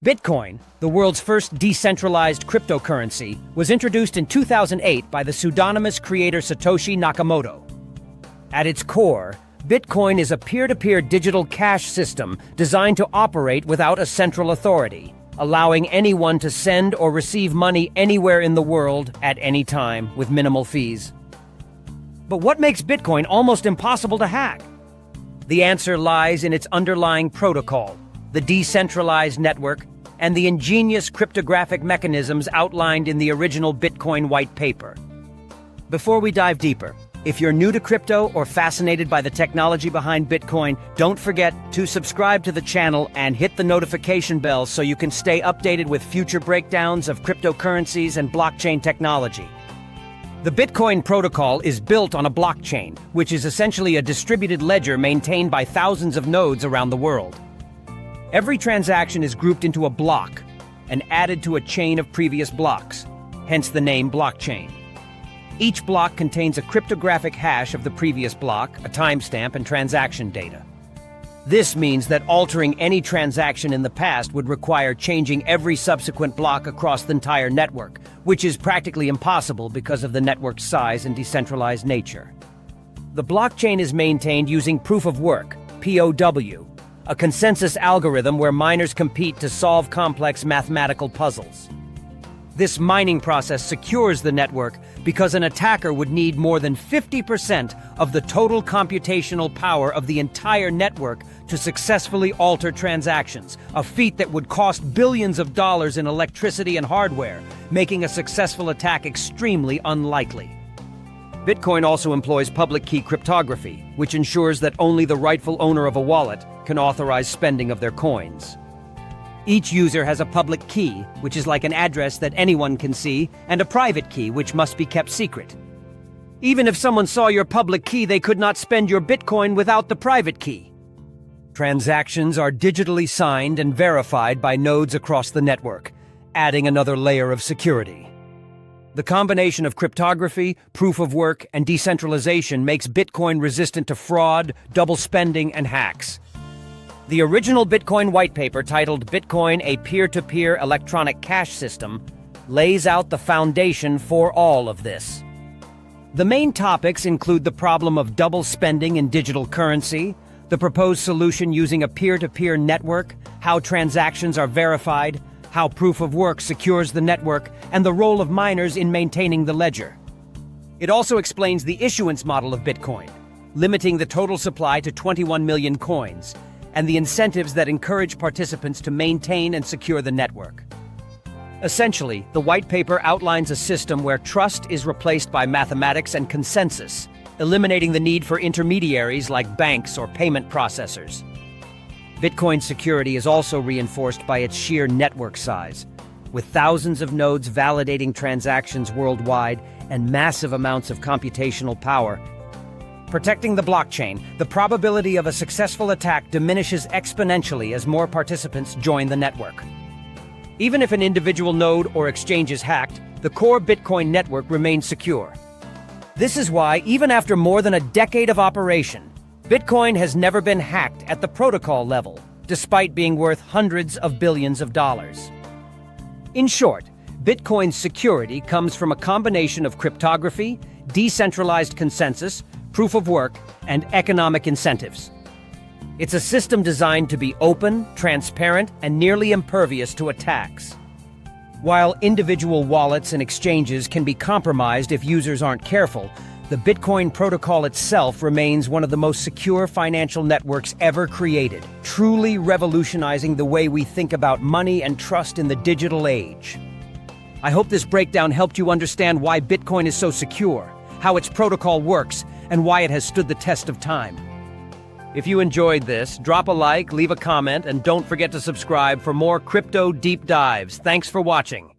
Bitcoin, the world's first decentralized cryptocurrency, was introduced in 2008 by the pseudonymous creator Satoshi Nakamoto. At its core, Bitcoin is a peer-to-peer digital cash system designed to operate without a central authority, allowing anyone to send or receive money anywhere in the world at any time with minimal fees. But what makes Bitcoin almost impossible to hack? The answer lies in its underlying protocol, the decentralized network, and the ingenious cryptographic mechanisms outlined in the original Bitcoin white paper. Before we dive deeper, if you're new to crypto or fascinated by the technology behind Bitcoin, don't forget to subscribe to the channel and hit the notification bell so you can stay updated with future breakdowns of cryptocurrencies and blockchain technology. The Bitcoin protocol is built on a blockchain, which is essentially a distributed ledger maintained by thousands of nodes around the world. Every transaction is grouped into a block and added to a chain of previous blocks, hence the name blockchain. Each block contains a cryptographic hash of the previous block, a timestamp, and transaction data. This means that altering any transaction in the past would require changing every subsequent block across the entire network, which is practically impossible because of the network's size and decentralized nature. The blockchain is maintained using proof of work, POW, a consensus algorithm where miners compete to solve complex mathematical puzzles. This mining process secures the network because an attacker would need more than 50% of the total computational power of the entire network to successfully alter transactions, a feat that would cost billions of dollars in electricity and hardware, making a successful attack extremely unlikely. Bitcoin also employs public key cryptography, which ensures that only the rightful owner of a wallet can authorize spending of their coins. Each user has a public key, which is like an address that anyone can see, and a private key, which must be kept secret. Even if someone saw your public key, they could not spend your Bitcoin without the private key. Transactions are digitally signed and verified by nodes across the network, adding another layer of security. The combination of cryptography, proof of work, and decentralization makes Bitcoin resistant to fraud, double spending, and hacks. The original Bitcoin white paper, titled Bitcoin, a Peer-to-Peer Electronic Cash System, lays out the foundation for all of this. The main topics include the problem of double spending in digital currency, the proposed solution using a peer-to-peer network, how transactions are verified, how proof of work secures the network, and the role of miners in maintaining the ledger. It also explains the issuance model of Bitcoin, limiting the total supply to 21 million coins, and the incentives that encourage participants to maintain and secure the network. Essentially, the white paper outlines a system where trust is replaced by mathematics and consensus, eliminating the need for intermediaries like banks or payment processors. Bitcoin's security is also reinforced by its sheer network size, with thousands of nodes validating transactions worldwide and massive amounts of computational power. Protecting the blockchain, the probability of a successful attack diminishes exponentially as more participants join the network. Even if an individual node or exchange is hacked, the core Bitcoin network remains secure. This is why, even after more than a decade of operation, Bitcoin has never been hacked at the protocol level, despite being worth hundreds of billions of dollars. In short, Bitcoin's security comes from a combination of cryptography, decentralized consensus, proof of work, and economic incentives. It's a system designed to be open, transparent, and nearly impervious to attacks. While individual wallets and exchanges can be compromised if users aren't careful, the Bitcoin protocol itself remains one of the most secure financial networks ever created, truly revolutionizing the way we think about money and trust in the digital age. I hope this breakdown helped you understand why Bitcoin is so secure, how its protocol works, and why it has stood the test of time. If you enjoyed this, drop a like, leave a comment, and don't forget to subscribe for more crypto deep dives. Thanks for watching.